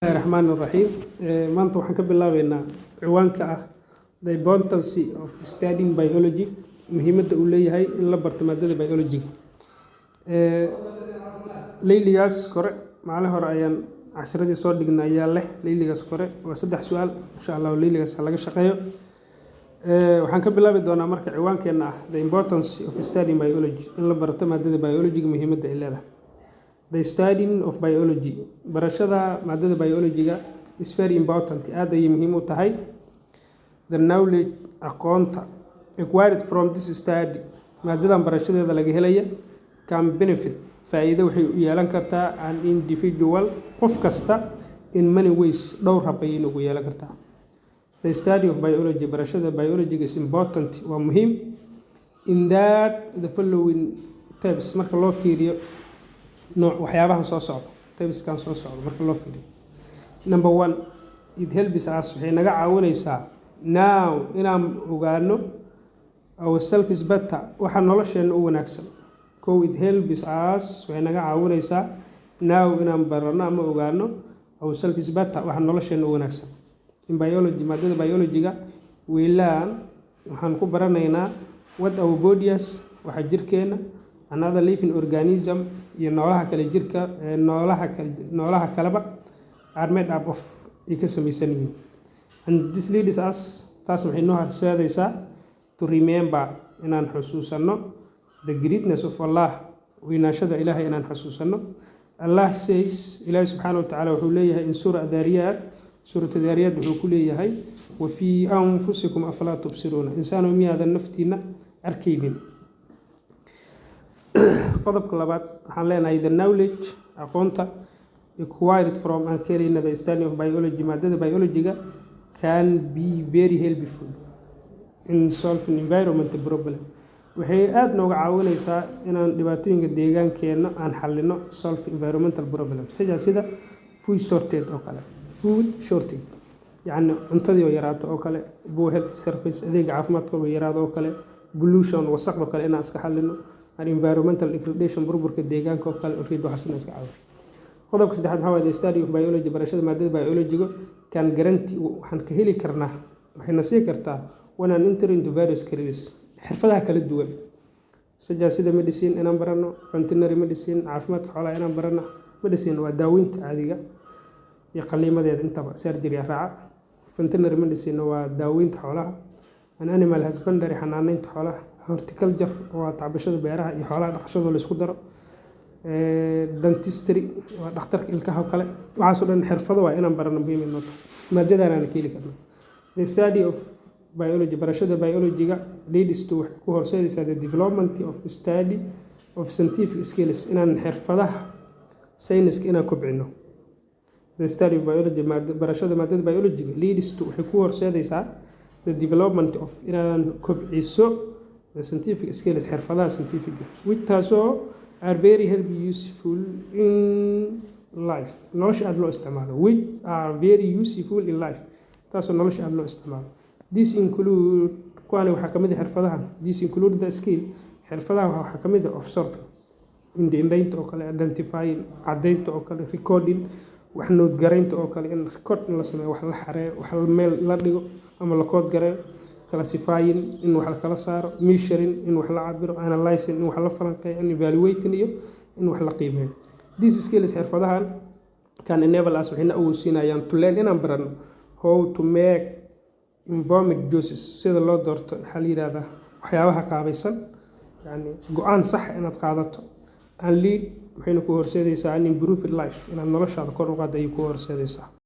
الرحمن الرحيم maanta waxaan ka bilaabeynaa ciwaanka ah the importance of studying biology muhiimadda uu leeyahay in la barto maadada biology layligaas kore maalin hore ayaan casharadii soo dhignay ayaa leh layligaas kore waa 3 su'aal insha Allah layligaas laga shaqeeyo waxaan ka bilaabi doonaa marka ciwaankeena ah the importance of studying biology in la barto maadada biology muhiimadda ay leedahay the studying of biology barashada maadada biology-ga is very important aad ay muhiim u tahay the knowledge aqoonta acquired from this study maadadan barashadeeda laga helaya can benefit faa'iido waxay u yeelan kartaa an individual qof kasta in many ways dhowr hab ay ugu yeelan kartaa the study of biology barashada biology is important waa muhiim in that the following types marka loo fiiriyo nooc waxyaabahan soo socda typeskan soo socda marka loo fiiriyo number 1 it helps us waxay naga caawinaysaa now inaan ogaano ourselves is better waxa nolosheena u wanaagsan it helps us waxay naga caawinaysaa now inaan barano ama ogaano ourselves is better waxa nolosheena u wanaagsan in biology maadada biology-ga we learn waxaan ku baranaynaa what our bodies waxa jirkeena another living organism iyo noolaha kale jirka noolaha kaleba are made up of ay ka samaysan yihiin and this leads us taas waxay noo horseedaysaa to remember inaan xusuusano the greatness of Allah winaashada ilaahay inaan xusuusano Allah says ilaahay subxaanahu wa ta'ala wuxuu leeyahay in suurat Dhariyat wuxuu ku leeyahay wa fi anfusikum afala tubsiruna insaanu miyaadan naftiina arkaynin qodobka labaad waxaan leenahay the knowledge aqoonta acquired from and carrying the study of biology maadada biology-ga can be very helpful in solving environmental problem waxay aad nooga caawinaysaa inaan dhibaatooyinka deegaankeena aan xallino solve environmental problem sida food shortage oo kale yani cuntadii oo yaraato oo kale poor health service adeega caafimaadka oo yaraado oo kale pollution wasaqda kale inaan iska xallino and environmental degradation burburka deegaanka oo kale reed waxaasna iska caawiyo qodobka saddexaad waxa weeye the study of biology barashada maadada biology-ga kan guarantee waxaan ka heli karnaa waxayna sii kartaa wanaan enter into various careers xirfadaha kala duwan sida medicine inaan barano veterinary medicine caafimaadka xoolaha inaan barano medicine waa daaweynta caadiga iyo qaliimadeeda intaba surgery raaca veterinary medicine waa daaweynta xoolaha and animal husbandry xanaaneynta xoolaha horticulture waa tacbashada beeraha iyo xoolaha dhaqashada la isku daro dentistry waa dhakhtarka ilkaha kale waxaas oo dhan xirfado waa inaan barano muhiim ah maadadana aan keeli karno the study of biology barashada biology-ga leads to ku horseedaysaa the development of study of scientific skills inaan xirfadaha sayniska inaan kobcino the study of biology barashada maadada biology-ga leads to waxay ku horseedaysaa the development of inaan kobciso the scientific skills xirfadaha scientific which taasoo are very useful in life nolosha aad loo isticmaalo which are very useful in life taasoo nolosha aad loo isticmaalo this include kuwani waxaa ka mid ah xirfadahan this include the skill xirfadaha waxaa ka mid ah of sorting indhaynta oo kale identifying caddaynta oo kale recording wax nood garaynta oo kale in record la sameeyo wax la xareeyo wax meel la dhigo ama la kood gareeyo classifying in wax la kala saaro measuring in wax la cabiro analyzing in wax la falanqeeyo and evaluating iyo in wax la qiimeeyo these skills xirfadahan can enable us waxayna awoodsiinayaan to learn inaan barano how to make informed choices sida loo doorto waxa la yiraahdaa waxyaabaha qaabaysan yani go'aan sax inaad qaadato and lead waxayna ku horseedaysaa in improve life inaad noloshaada kor u qaado ay ku horseedaysaa